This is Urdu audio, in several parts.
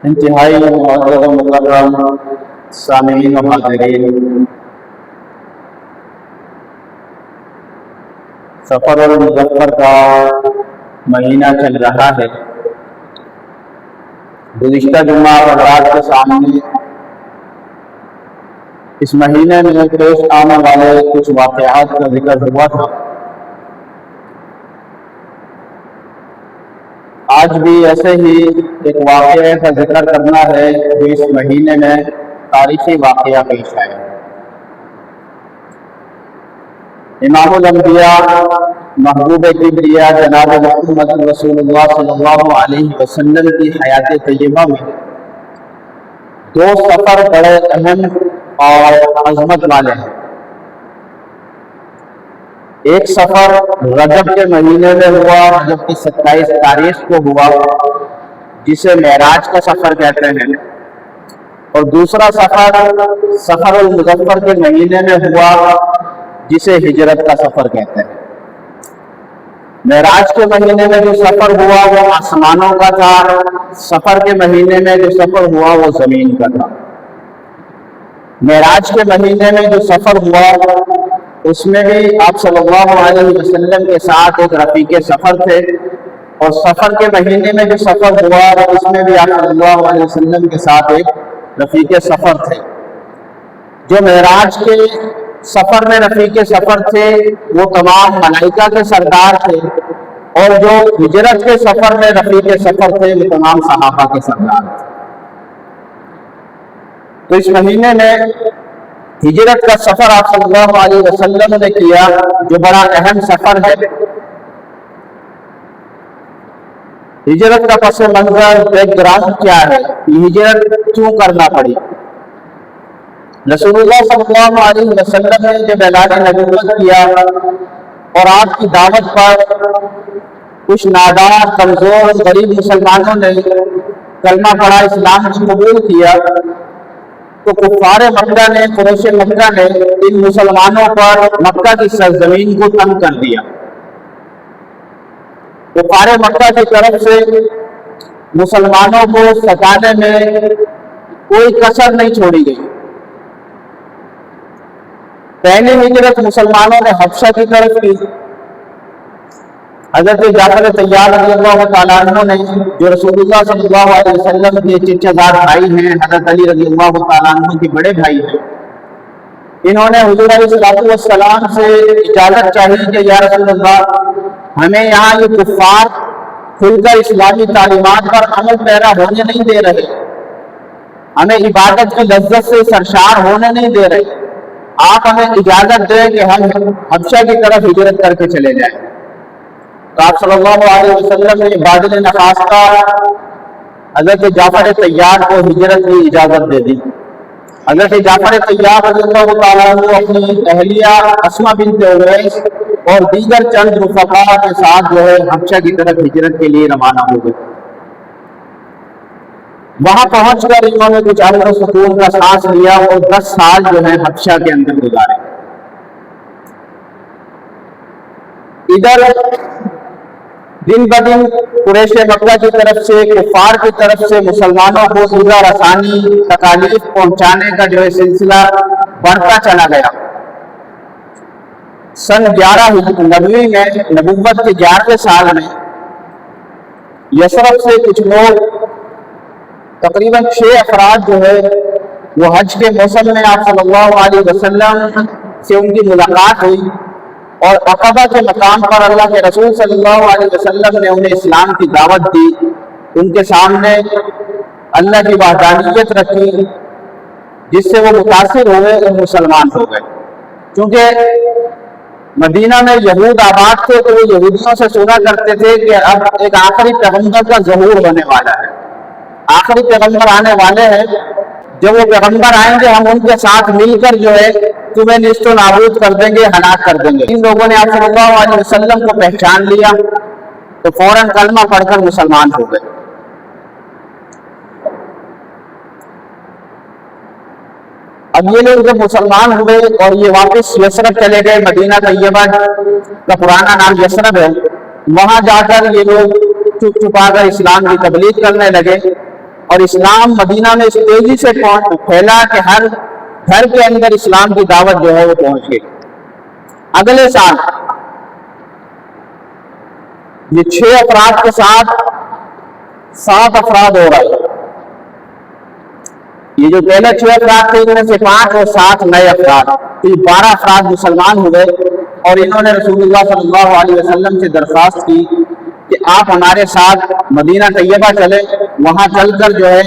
انتہائی معزز و مکرم سامعین و حاضرین، سفر المظفر کا مہینہ چل رہا ہے۔ گزشتہ جمعہ حضرات کے سامنے اس مہینے میں پیش آنے والے کچھ واقعات کا ذکر ہوا تھا۔ آج بھی ایسے ہی ایک واقعے کا ذکر کرنا ہے جو اس مہینے میں تاریخی واقعہ پیش آیا۔ امام الانبیاء محبوب کبریا جناب محمد رسول اللہ صلی اللہ علیہ وسلم کی حیات طیبہ میں دو سفر بڑے اہم اور عظمت والے ہیں۔ ایک سفر رجب کے مہینے میں ہوا، رجب کی 27 تاریخ کو ہوا، جسے معراج کا سفر کہتے ہیں، اور دوسرا سفر سفر المظفر کے مہینے میں ہوا، جسے ہجرت کا سفر کہتے ہیں۔ معراج کے مہینے میں جو سفر ہوا وہ آسمانوں کا تھا، سفر کے مہینے میں جو سفر ہوا وہ زمین کا تھا۔ معراج کے مہینے میں جو سفر ہوا اس میں بھی آپ صلی اللہ علیہ وسلم کے ساتھ ایک رفیق سفر تھے، اور سفر کے مہینے میں جو سفر ہوا اس میں بھی آپ صلی اللہ علیہ وسلم کے ساتھ ایک رفیق سفر تھے۔ جو معراج کے سفر میں رفیق سفر تھے وہ تمام ملائکہ کے سردار تھے، اور جو ہجرت کے سفر میں رفیق سفر تھے وہ تمام صحابہ کے سردار تھے۔ تو اس مہینے میں ہجرت کا سفر آپ صلی اللہ علیہ وسلم نے کیا، جو بڑا اہم سفر ہے۔ ہجرت کا پس منظر، بیک گراؤنڈ کیا ہے، یہ ہجرت کیوں کرنا پڑی؟ رسول اللہ صلی اللہ علیہ وسلم نے جب اعلان نبوت کیا اور آپ کی دعوت پر کچھ نادار، کمزور، غریب مسلمانوں نے کلمہ پڑھا، اسلام کو قبول کیا، تو کفار مکہ نے، قریش مکہ نے ان مسلمانوں پر مکہ کی سرزمین کو تنگ کر دیا۔ کفار مکہ کی طرف سے مسلمانوں کو ستانے میں کوئی کسر نہیں چھوڑی گئی۔ پہلی ہجرت مسلمانوں نے حبشہ کی طرف کی۔ حضرت جعفر طیار رضی اللہ تعالیٰ عنہ نے، جو رسول اللہ صلی اللہ علیہ وسلم کے چچا زاد بھائی ہیں، حضرت علی رضی اللہ تعالیٰ عنہ کے بڑے بھائی ہیں، انہوں نے حضور علیہ السلام سے اجازت چاہی کہ یا رسول اللہ، ہمیں یہاں یہ کفار کھل کر اسلامی تعلیمات پر عمل پیرا ہونے نہیں دے رہے، ہمیں عبادت کی لذت سے سرشار ہونے نہیں دے رہے، آپ ہمیں اجازت دیں کہ ہم حبشہ کی طرف ہجرت کر کے چلے جائیں۔ تو آپ صلی اللہ علیہ وسلم نے بادل نخاستہ حضرت جعفر طیار کو ہجرت کی اجازت دے دی۔ حضرت جعفر طیار رضی اللہ تعالیٰ عنہ اپنی اہلیہ اسماء بنت اویس اور دیگر چند رفقاء کے ساتھ جو ہے حبشہ کی طرف ہجرت کے لیے روانہ ہو گئے۔ وہاں پہنچ کر انہوں نے کچھ امن و سکون کا سانس لیا اور 10 سال جو ہے حبشہ کے اندر گزارے۔ ادھر دن بدن قریش مکہ کی طرف سے، کفار کی طرف سے مسلمانوں کو ایذا رسانی، تکالیف پہنچانے کا جو ہے سلسلہ بڑھتا چلا گیا۔ سن 11 نبوی میں، نبوت کے 11ویں سال میں، یثرب سے کچھ لوگ، تقریباً 6 افراد جو ہے وہ حج کے موسم میں آپ صلی اللہ علیہ وسلم سے ان کی ملاقات ہوئی، اور عقبہ کے مقام پر اللہ کے رسول صلی اللہ علیہ وسلم نے انہیں اسلام کی دعوت دی، ان کے سامنے اللہ کی وحدانیت رکھی، جس سے وہ متاثر ہوئے اور مسلمان ہو گئے۔ کیونکہ مدینہ میں یہود آباد تھے تو وہ یہودیوں سے سنا کرتے تھے کہ اب ایک آخری پیغمبر کا ظہور ہونے والا ہے، آخری پیغمبر آنے والے ہیں، جب وہ پیغمبر آئیں گے ہم ان کے ساتھ مل کر جو ہے تمہیں نیست و نابود کر دیں گے، ہلاک کر دیں گے۔ ان لوگوں نے آپ صلی اللہ علیہ وسلم کو پہچان لیا تو فوراً کلمہ پڑھ کر مسلمان ہو گئے۔ اب یہ لوگ جب مسلمان ہوئے اور یہ واپس یثرب چلے گئے، مدینہ طیبہ کا پرانا نام یثرب ہے، وہاں جا کر یہ لوگ چھپ چھپا کر اسلام کی تبلیغ کرنے لگے، اور اسلام مدینہ میں اس تیزی سے پھیلا کہ ہر گھر کے اندر اسلام کی دعوت جو ہے وہ پہنچ گئی۔ اگلے سال یہ 6 افراد کے ساتھ 7 افراد ہو گئے۔ یہ جو پہلے 6 افراد تھے ان میں سے 5 اور 7 نئے افراد، تو یہ 12 افراد مسلمان ہوئے، اور انہوں نے رسول اللہ صلی اللہ علیہ وسلم سے درخواست کی کہ آپ ہمارے ساتھ مدینہ طیبہ چلیں، وہاں چل کر جو ہے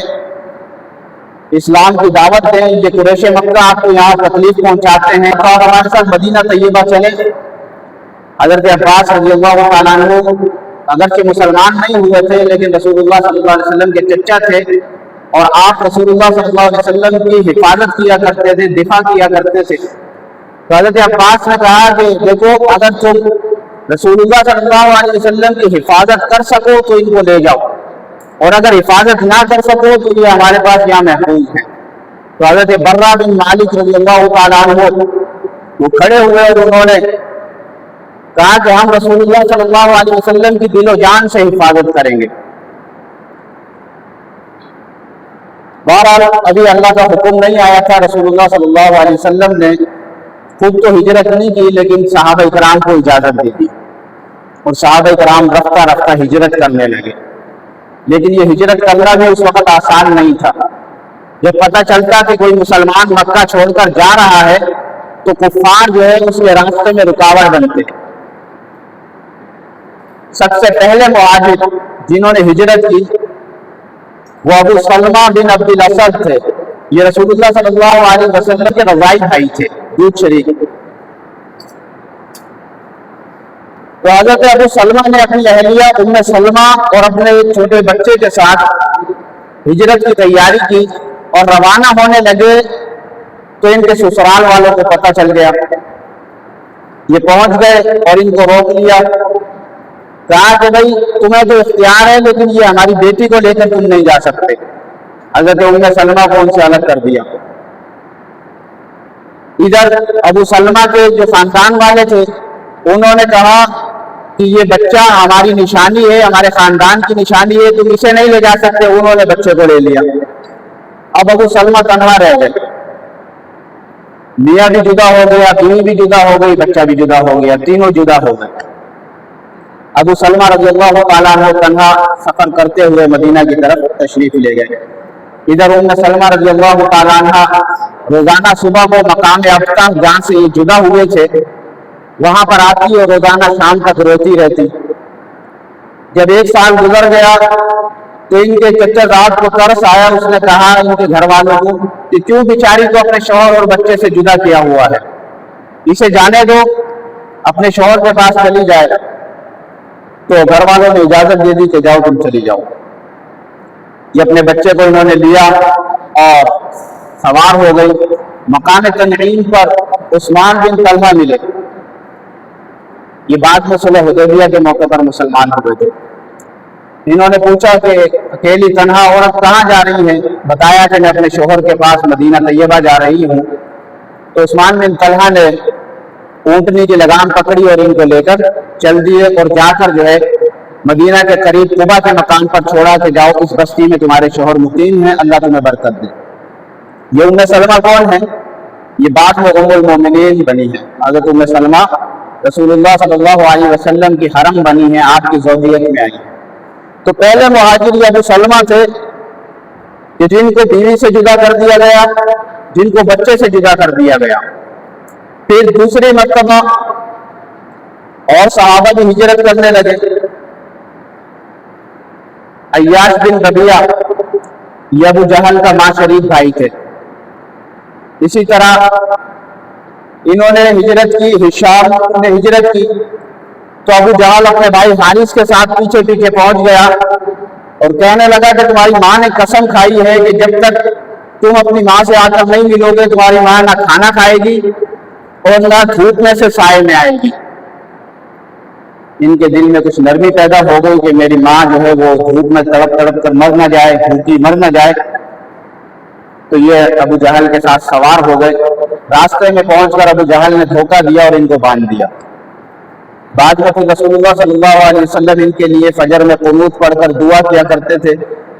اسلام کی دعوت دیں، یہ قریش مکہ آپ کو یہاں تکلیف پہنچاتے ہیں، آپ ہمارے ساتھ مدینہ طیبہ چلیں۔ حضرت عباس رضی اللہ تعالیٰ عنہ اگرچہ مسلمان نہیں ہوئے تھے لیکن رسول اللہ صلی اللہ علیہ وسلم کے چچا تھے، اور آپ رسول اللہ صلی اللہ علیہ وسلم کی حفاظت کیا کرتے تھے، دفاع کیا کرتے تھے۔ تو حضرت عباس نے کہا کہ دیکھو، اگر تم رسول اللہ صلی اللہ علیہ وسلم کی حفاظت کر سکو تو ان کو لے جاؤ، اور اگر حفاظت نہ کر سکو تو یہ ہمارے پاس یہاں محفوظ ہیں۔ تو حضرت برہ بن مالک رضی اللہ تعالیٰ عنہ وہ کھڑے ہوئے اور انہوں نے کہا کہ ہم رسول اللہ صلی اللہ علیہ وسلم کی دل و جان سے حفاظت کریں گے۔ بہرحال ابھی اللہ کا حکم نہیں آیا تھا، رسول اللہ صلی اللہ علیہ وسلم نے خود تو ہجرت نہیں کی لیکن صحابہ کرام کو اجازت دے دی، اور صحابہ کرام رفتہ رفتہ ہجرت کرنے لگے۔ لیکن یہ ہجرت کرنا بھی اس وقت آسان نہیں تھا۔ جب پتہ چلتا کہ کوئی مسلمان مکہ چھوڑ کر جا رہا ہے تو کفار جو ہے اس کے راستے میں رکاوٹ بنتے۔ سب سے پہلے مہاجر جنہوں نے ہجرت کی وہ ابو سلمہ بن عبد الاسد تھے۔ یہ رسول اللہ صلی اللہ علیہ وسلم کے رضاعی بھائی تھے، دودھ شریک۔ تو حضرت ابو سلمہ نے اپنی اہلیہ ام سلمہ اور اپنے ایک چھوٹے بچے کے ساتھ ہجرت کی تیاری کی اور روانہ ہونے لگے تو ان کے سسرال والوں کو پتہ چل گیا۔ یہ پہنچ گئے اور ان کو روک لیا، کہا کہ بھائی تمہیں تو اختیار ہے لیکن یہ ہماری بیٹی کو لے کر تم نہیں جا سکتے۔ حضرت ام سلمہ کو ان سے الگ کر دیا۔ ادھر ابو سلمہ کے جو خاندان والے تھے انہوں نے کہا کہ یہ بچہ ہماری نشانی ہے، ہمارے خاندان کی نشانی ہے، تم اسے نہیں لے جا سکتے۔ انہوں نے بچے کو لے لیا۔ اب ابو سلمہ تنہا رہ گئے، میاں بھی جدا ہو گیا، بیوی بھی جدا ہو گئی، بچہ بھی جدا ہو گیا، تینوں جدا ہو گئے۔ ابو سلمہ رضی اللہ تعالیٰ عنہ تنہا سفر کرتے ہوئے مدینہ کی طرف تشریف لے گئے۔ ادھر ام سلمہ رضی اللہ تعالیٰ عنہ روزانہ صبح کو مقام یافتہ جہاں سے یہ جدا ہوئے تھے وہاں پر آتی اور روزانہ شام تک روتی رہتی۔ جب 1 سال گزر گیا تو ان کے چچا زاد کو ترس آیا، اس نے کہا ان کے گھر والوں کو کہ کیوں بیچاری کو اپنے شوہر اور بچے سے جدا کیا ہوا ہے، اسے جانے دو، اپنے شوہر کے پاس چلی جائے۔ تو گھر والوں نے اجازت دے دی کہ جاؤ تم چلی جاؤ۔ یہ اپنے بچے کو انہوں نے لیا اور سوار ہو گئی۔ مقام تنعیم پر عثمان بن طلحہ ملے، یہ بعد میں صلح حدیبیہ کے موقع پر مسلمان ہوئے تھے۔ انہوں نے پوچھا کہ اکیلی تنہا عورت کہاں جا رہی ہے؟ بتایا کہ میں اپنے شوہر کے پاس مدینہ طیبہ جا رہی ہوں۔ تو عثمان بن طلحہ نے اونٹنی کی لگام پکڑی اور ان کو لے کر چل دیے اور جا کر جو ہے مدینہ کے قریب قبا کے مکان پر چھوڑا کہ جاؤ اس بستی میں تمہارے شوہر مقیم ہیں، اللہ تمہیں برکت دے۔ یہ ام سلمہ کون ہے؟ یہ بعد میں ام المومنین بنی ہے۔ حضرت ام سلمہ رسول اللہ صلی اللہ علیہ وسلم کی حرم بنی ہے، آپ کی زوجیت میں آئی۔ تو پہلے مہاجر ابو سلمہ تھے کہ جن کو بیوی سے جدا کر دیا گیا، جن کو بچے سے جدا کر دیا گیا۔ پھر دوسری مرتبہ اور صحابہ بھی ہجرت کرنے لگے۔ عیاش بن ربیعہ یہ ابو جہل کا ماں شریف بھائی تھے۔ اسی طرح انہوں نے ہجرت کی، ہشام نے ہجرت کی، تو ابو جہل اپنے بھائی حارث کے ساتھ پیچھے پیچھے پہنچ گیا اور کہنے لگا کہ تمہاری ماں نے قسم کھائی ہے کہ جب تک تم اپنی ماں سے آ کر نہیں ملو گے تمہاری ماں نہ کھانا کھائے گی اور نہ دھوپ میں سے سائے میں آئے گی۔ ان کے دل میں کچھ نرمی پیدا ہو گئی کہ میری ماں جو ہے وہ دھوپ میں تڑپ تڑپ کر مر نہ جائے، بھوکی مر نہ جائے۔ تو یہ ابو جہل کے ساتھ سوار ہو گئے۔ راستے میں پہنچ کر ابو جہل نے دھوکہ دیا اور ان کو باندھ دیا۔ بعد میں پھر رسول اللہ صلی اللہ علیہ وسلم ان کے لیے فجر میں قنوت پڑھ کر دعا کیا کرتے تھے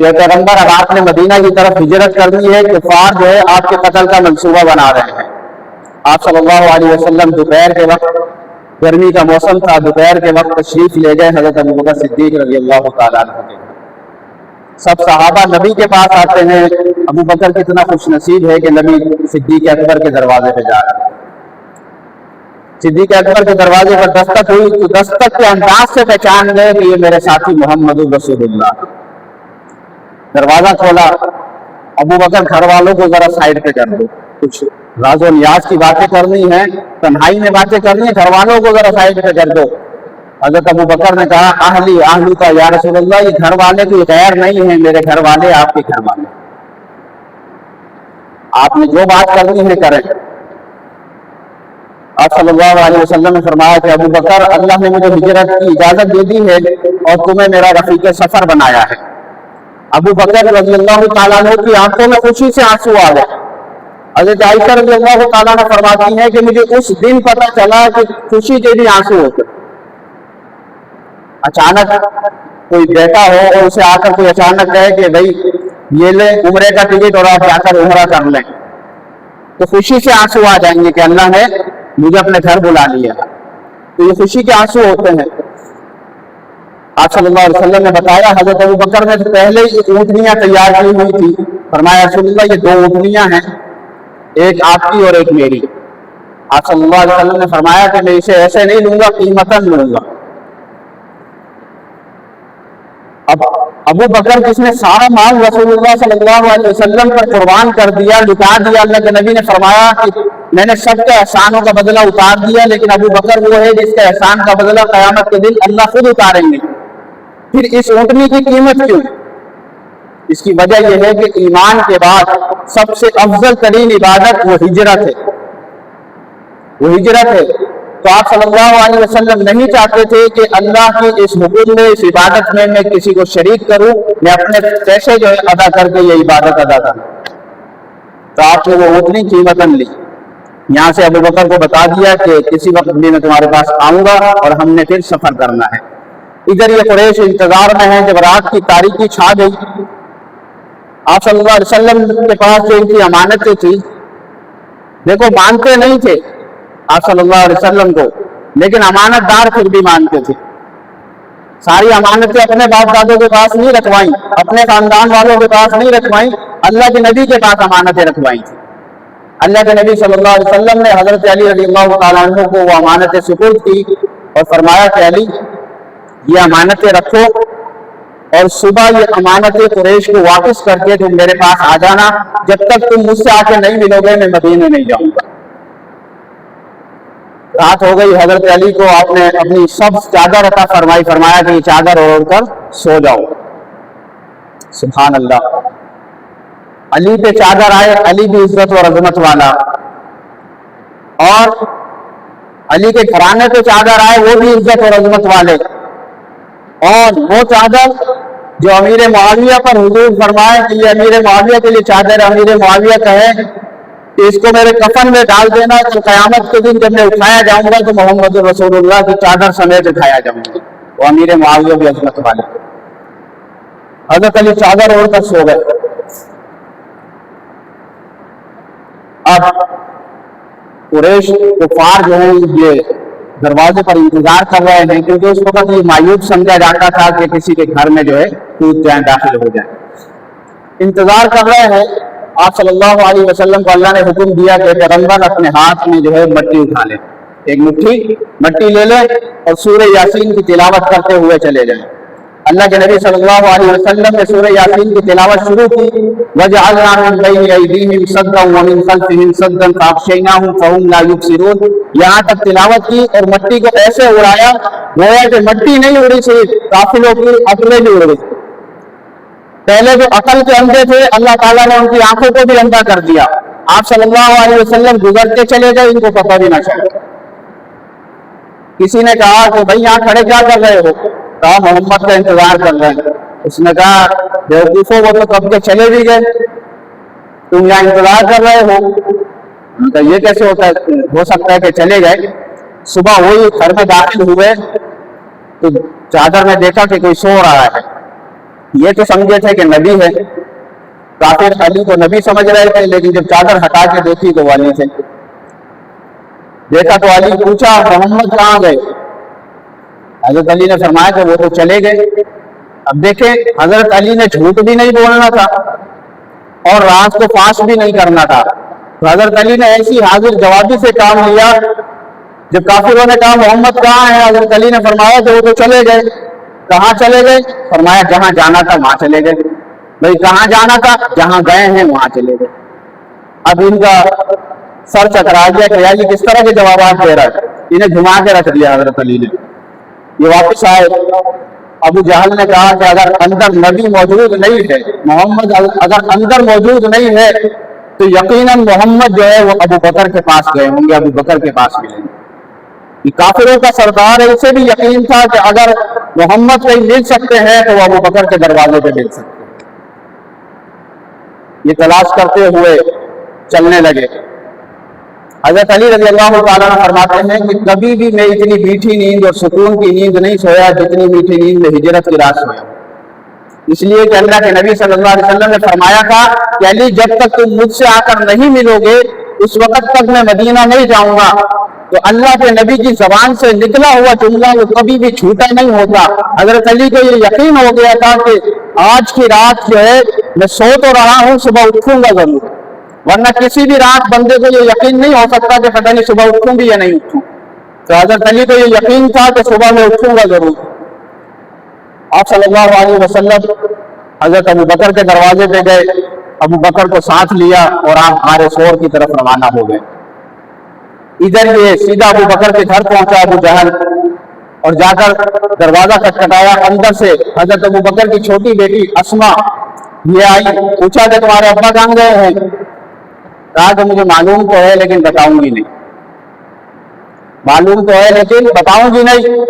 کہ پیغمبر اب آپ نے مدینہ کی طرف ہجرت کرنی ہے، کفار جو ہے آپ کے قتل کا منصوبہ بنا رہے ہیں۔ آپ صلی اللہ علیہ وسلم دوپہر کے وقت، گرمی کا موسم تھا، دوپہر کے وقت تشریف لے گئے حضرت ابوبکر صدیق رضی اللہ تعالیٰ عنہ کے۔ سب صحابہ نبی کے پاس آتے ہیں، ابوبکر کتنا خوش نصیب ہے کہ نبی صدیق اکبر کے دروازے پہ جا رہے ہیں۔ صدیق اکبر کے دروازے پر دستک ہوئی تو دستک کے انداز سے پہچان گئے کہ یہ میرے ساتھی محمد رسول اللہ۔ دروازہ کھولا، ابوبکر گھر والوں کو ذرا سائڈ پہ کر دو، کچھ راز و نیاز کی باتیں کرنی ہیں، تنہائی میں باتیں کرنی ہیں، گھر والوں کو ذرا سائڈ پہ کر دو۔ حضرت ابوبکر نے کہا اہلی کا یا رسول اللہ، یہ گھر والے کوئی غیر نہیں ہیں، میرے گھر والے آپ کے گھر والے، آپ نے جو بات کرنی ہے کریں۔ آپ صلی اللہ علیہ وسلم نے فرمایا کہ ابوبکر، اللہ نے مجھے ہجرت کی اجازت دے دی ہے اور تمہیں میرا رفیق سفر بنایا ہے۔ ابوبکر رضی اللہ تعالیٰ عنہ کی آنکھوں میں خوشی سے آنسو آ گئے۔ حضرت عائشہ رضی اللہ تعالیٰ عنہ فرماتی ہیں کہ مجھے اس دن پتہ چلا کہ خوشی کے بھی آنسو ہوتے۔ اچانک کوئی بیٹا ہو اور اسے آ کر کوئی اچانک کہے کہ بھائی یہ لیں عمرے کا ٹکٹ اور آپ جا کر عمرہ کر لیں، تو خوشی سے آنسو آ جائیں گے کہ اللہ نے مجھے اپنے گھر بلا لیا، تو یہ خوشی کے آنسو ہوتے ہیں۔ آپ صلی اللہ علیہ وسلم نے بتایا حضرت ابوبکر نے پہلے ہی اونٹنیاں تیار کی ہوئی تھی، فرمایا رسول اللہ یہ 2 اونٹنیاں ہیں، ایک آپ کی اور ایک میری۔ آپ صلی اللہ علیہ وسلم نے فرمایا کہ میں اسے ایسے نہیں لوں گا، قیمتاً لوں گا۔ اب ابو بکر جس نے سارا مال رسول اللہ صلی اللہ علیہ وسلم پر قربان کر دیا، لٹا دیا، اللہ کے نبی نے فرمایا کہ میں نے سب کے احسانوں کا بدلہ اتار دیا، لیکن ابو بکر وہ ہے جس کے احسان کا بدلہ قیامت کے دن اللہ خود اتاریں گے۔ پھر اس اونٹنی کی قیمت کیوں؟ اس کی وجہ یہ ہے کہ ایمان کے بعد سب سے افضل ترین عبادت وہ ہجرت ہے، وہ ہجرت ہے۔ تو آپ صلی اللہ علیہ وسلم نہیں چاہتے تھے کہ اللہ کی اس حکم میں، اس عبادت میں کسی کو شریک کروں، میں اپنے پیسے جو ہے ادا کر کے یہ عبادت ادا کروں۔ تو آپ نے وہ اونٹنی قیمتاً لی، یہاں سے ابو بکر کو بتا دیا کہ کسی وقت بھی میں تمہارے پاس آؤں گا اور ہم نے پھر سفر کرنا ہے۔ ادھر یہ قریش انتظار میں ہیں، جب رات کی تاریکی چھا گئی، آپ صلی اللہ علیہ وسلم کے پاس جو ان کی امانتیں تھی، دیکھو مانتے نہیں تھے آپ صلی اللہ علیہ وسلم کو، لیکن امانت دار پھر بھی مانتے تھے۔ ساری امانتیں اپنے باپ دادوں کے پاس نہیں رکھوائیں، اپنے خاندان والوں کے پاس نہیں رکھوائیں، اللہ کے نبی کے پاس امانتیں رکھوائیں تھی۔ اللہ کے نبی صلی اللہ علیہ وسلم نے حضرت علی رضی اللہ تعالیٰ عنہ کو وہ امانتیں سپرد کی اور فرمایا کہ علی یہ امانتیں رکھو اور صبح یہ امانتیں قریش کو واپس کر کے تم میرے پاس آ جانا، جب تک تم مجھ سے آ کے نہیں ملو گے میں مدینے نہیں جاؤں گا۔ رات ہو گئی، حضرت علی کو آپ نے اپنی سب چادر عطا فرمائی، فرمایا کہ یہ چادر اوڑھ کر سو جاؤ۔ سبحان اللہ، علی پہ چادر آئے، علی بھی عزت و عظمت والا، اور علی کے گھرانے پہ چادر آئے وہ بھی عزت اور عظمت والے، اور وہ چادر جو امیر معاویہ پر حضور فرمائے کہ یہ امیر معاویہ کے لیے چادر، امیر معاویہ کہے کہ اس کو میرے کفن میں ڈال دینا، تو قیامت کے دن جب میں اٹھایا جاؤں گا تو محمد رسول اللہ کی چادر سمیت اٹھایا جاؤں گا۔ وہ امیر معاویہ بھی عظمت والے، حضرت علی چادر اوڑھ کر سو گئے۔ اب قریش کفار جو ہیں یہ دروازے پر انتظار کر رہے ہیں، کیونکہ اس وقت یہ معیوب سمجھا جاتا تھا کہ کسی کے گھر میں جو ہے کود جائیں، داخل ہو جائیں۔ انتظار کر رہے ہیں۔ آپ صلی اللہ علیہ وسلم کو اللہ نے حکم دیا کہ پیغمبر اپنے ہاتھ میں جو ہے مٹی اٹھا لیں، ایک مٹھی مٹی لے لیں اور سورہ یاسین کی تلاوت کرتے ہوئے چلے جائیں۔ اللہ کے نبی صلی اللہ علیہ وسلم نے سورہ یاسین کی تلاوت شروع کی، وَجَعَلْنَا مِن بَيْنِ أَيْدِيهِمْ سَدًّا وَمِن خَلْفِهِمْ سَدًّا فَأَغْشَيْنَاهُمْ فَهُمْ لَا يُبْصِرُونَ، یہاں تک تلاوت کی اور مٹی کو ایسے اڑایا گویا کہ مٹی نہیں اڑی، صرف قافلوں کی عقلیں بھی اڑ گئی۔ پہلے جو عقل کے اندھے تھے اللہ تعالیٰ نے ان کی آنکھوں کو بھی اندھا کر دیا۔ آپ صلی اللہ علیہ وسلم گزرتے چلے گئے، ان کو پتہ بھی نہ چلا۔ کسی نے کہا کہ بھائی یہاں کھڑے کیا کر رہے ہو؟ کہا محمد کا انتظار کر رہے ہیں۔ اس نے کہا بیوقوفوں، وہ تو کب کے چلے بھی گئے، تم یہاں انتظار کر رہے ہو؟ تو یہ کیسے ہوتا ہے؟ ہو سکتا ہے کہ چلے گئے۔ صبح وہی گھر میں داخل ہوئے تو چادر میں دیکھا کہ کوئی سو رہا ہے، یہ تو سمجھے تھے کہ نبی ہے، کافر علی کو نبی سمجھ رہے تھے، لیکن جب چادر ہٹا کے دیکھی تو وہ علی تھے۔ دیکھا تو علی پوچھا محمد کہاں گئے؟ حضرت علی نے فرمایا کہ وہ تو چلے گئے۔ اب دیکھیں حضرت علی نے جھوٹ بھی نہیں بولنا تھا اور راز کو فاش بھی نہیں کرنا تھا، تو حضرت علی نے ایسی حاضر جوابی سے کام لیا۔ جب کافروں نے کہا محمد کہاں ہے، حضرت علی نے فرمایا کہ وہ تو چلے گئے۔ کہاں چلے گئے؟ فرمایا جہاں جانا تھا وہاں چلے گئے۔ بھائی کہاں جانا تھا؟ جہاں گئے ہیں وہاں چلے گئے۔ اب ان کا سر چکرا گیا کہ یار یہ کس طرح کے جوابات دے رہا ہے، انہیں گھما کے رکھ دیا حضرت علی نے۔ یہ واپس آئے، ابو جہل نے کہا کہ اگر اندر نبی موجود نہیں ہے، محمد اگر اندر موجود نہیں ہے تو یقیناً محمد جو ہے وہ ابو بکر کے پاس گئے ہوں گے، ابو بکر کے پاس ملیں گے۔ یہ کافروں کا سردار ہے، اسے بھی یقین تھا کہ اگر محمد کہیں مل سکتے ہیں تو وہ ابو بکر کے دروازے پہ مل سکتے ہیں۔ یہ تلاش کرتے ہوئے چلنے لگے۔ حضرت علی رضی اللہ تعالیٰ عنہ فرماتے ہیں کہ کبھی بھی میں اتنی میٹھی نیند اور سکون کی نیند نہیں سویا جتنی میٹھی نیند میں ہجرت کی رات سویا، اس لیے کہ اللہ کے نبی صلی اللہ علیہ وسلم نے فرمایا تھا کہ علی جب تک تم مجھ سے آ کر نہیں ملو گے اس وقت تک میں مدینہ نہیں جاؤں گا۔ تو اللہ کے نبی کی زبان سے نکلا ہوا جملہ وہ کبھی بھی جھوٹا نہیں ہوتا۔ حضرت علی کو یہ یقین ہو گیا تھا کہ آج کی رات جو ہے میں سو تو رہا ہوں، صبح اٹھوں گا ضرور، ورنہ کسی بھی رات بندے کو یہ یقین نہیں ہو سکتا کہ پتہ نہیں صبح اٹھوں بھی یا نہیں اٹھوں۔ تو حضرت علی کو یہ یقین تھا کہ صبح میں اٹھوں گا ضرور۔ آپ صلی اللہ علیہ وسلم حضرت ابو بکر کے دروازے پہ گئے، ابو بکر کو ساتھ لیا اور آپ غار ثور کی طرف روانہ ہو گئے۔ ادھر یہ سیدھا ابو بکر کے گھر پہنچا ابو جہل اور جا کر دروازہ کھٹکھٹایا۔ اندر سے حضرت ابو بکر کی چھوٹی بیٹی اسما یہ آئی، پوچھا کہ تمہارے ابا کہاں گئے ہیں؟ کہا کہ مجھے معلوم تو ہے لیکن بتاؤں گی نہیں، معلوم تو ہے لیکن بتاؤں گی نہیں۔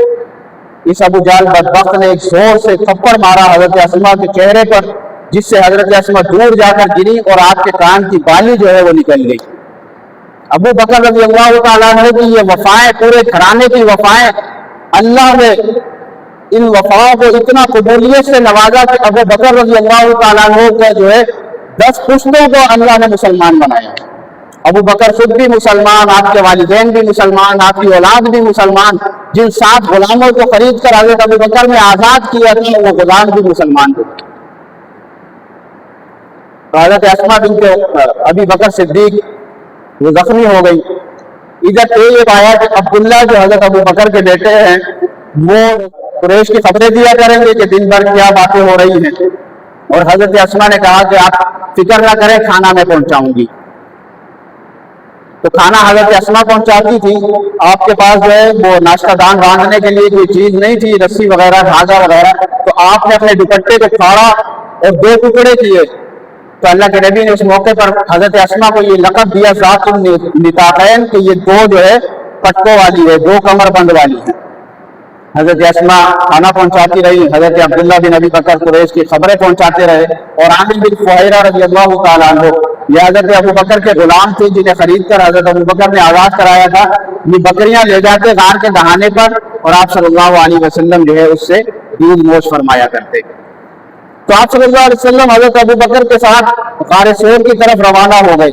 اس ابو جہل بدبخت نے ایک زور سے تھپڑ مارا حضرت اسما کے چہرے پر، جس سے حضرت اسما دور جا کر گری اور آپ کے کان کی بالی جو ہے وہ نکل گئی۔ ابو بکر رضی اللہ تعالیٰ عنہ کی یہ وفائیں، پورے گھرانے کی وفائیں، اللہ نے ان وفاؤں کو اتنا قبولیت سے نوازا کہ ابو بکر رضی اللہ تعالیٰ عنہ کا جو ہے 10 پشتوں کو اللہ نے مسلمان بنایا۔ ابو بکر خود بھی مسلمان، آپ کے والدین بھی مسلمان، آپ کی اولاد بھی مسلمان، جن 7 غلاموں کو خرید کر حضرت ابو بکر نے آزاد کیا تھا وہ غلام بھی مسلمان تھے۔ حضرت اسما بنت ابی بکر صدیق وہ زخمی ہو گئی۔ ادھر یہ آیا کہ عبداللہ جو حضرت ابو بکر کے بیٹے ہیں وہ قریش کی خبریں دیا کریں گے کہ دن بھر کیا باتیں ہو رہی ہیں، اور حضرت اسما نے کہا کہ آپ فکر نہ کریں، کھانا میں پہنچاؤں گی۔ تو کھانا حضرت اسما پہنچاتی تھی۔ آپ کے پاس جو ہے وہ ناشتہ دان باندھنے کے لیے کوئی چیز نہیں تھی، رسی وغیرہ دھاگا وغیرہ، تو آپ نے اپنے دوپٹے کو پھاڑا اور 2 ٹکڑے کیے۔ تو اللہ کے نبی نے اس موقع پر حضرت اسما کو یہ لقب دیا ذات النطاقین کہ یہ 2 جو ہے پٹکوں والی ہے، 2 کمر بند والی ہے۔ حضرت اسما کھانا پہنچاتی رہی، حضرت عبداللہ بن ابی بکر قریش کی خبریں پہنچاتے رہے، اور عامر بن فہیرہ رضی اللہ تعالیٰ عنہ یہ حضرت ابو بکر کے غلام تھے جنہیں خرید کر حضرت ابو بکر نے آزاد کرایا تھا۔ یہ بکریاں لے جاتے غار کے دہانے پر اور آپ صلی اللہ علیہ وسلم جو ہے اس سے دودھ نوش فرمایا کرتے۔ تو آپ صلی اللہ علیہ وسلم حضرت ابو بکر کے ساتھ غار ثور کی طرف روانہ ہو گئے۔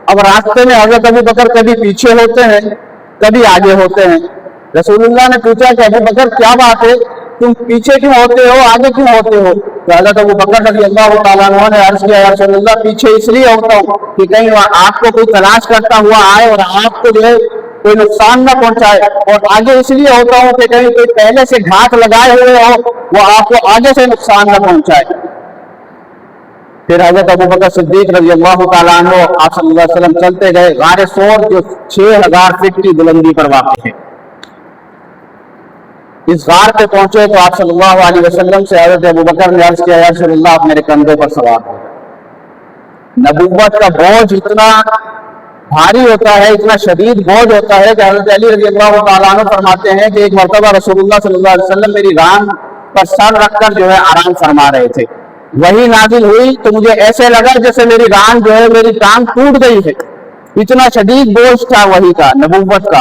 اب راستے میں حضرت ابو بکر کبھی پیچھے ہوتے ہیں کبھی آگے ہوتے ہیں۔ رسول اللہ نے پوچھا کہ ابو بکر کیا بات ہے، تم پیچھے کیوں ہوتے ہو، آگے کیوں ہوتے ہو؟ تو حضرت ابو بکر رضی اللہ تعالیٰ عنہ نے عرض کیا یا رسول اللہ پیچھے اس لیے ہوتا ہوں کہ کہیں آپ کو کوئی تلاش کرتا ہوا آئے اور آپ کو جو ہے کوئی نقصان نہ پہنچائے، اور آگے اس لیے ہوتا ہوں کہ کہیں کوئی پہلے سے گھات لگائے ہوئے ہو وہ آپ کو آگے سے نقصان نہ پہنچائے۔ پھر حضرت ابو بکر صدیق رضی اللہ تعالیٰ عنہ آپ صلی اللہ علیہ وسلم چلتے گئے۔ غار ثور جو 6000 فٹ کی بلندی پر واقع ہے، اس غار پہ پہنچے تو آپ صلی اللہ علیہ وسلم سے حضرت ابو بکر نے عرض کیا یا رسول اللہ آپ میرے کندھوں پر سوار ہو۔ نبوت کا بوجھ اتنا بھاری ہوتا ہے، اتنا شدید بوجھ ہوتا ہے کہ حضرت علی رضی اللہ تعالیٰ عنہ فرماتے ہیں کہ ایک مرتبہ رسول اللہ صلی اللہ علیہ وسلم میری ران پر سر رکھ کر جو ہے آرام فرما رہے تھے، وہی نازل ہوئی تو مجھے ایسے لگا جیسے میری ران جو ہے میری ٹانگ ٹوٹ گئی ہے، اتنا شدید بوجھ تھا وہی کا، نبوت کا۔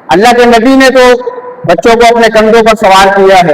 اللہ کے نبی نے تو بچوں کو اپنے کندھوں پر سوار کیا ہے،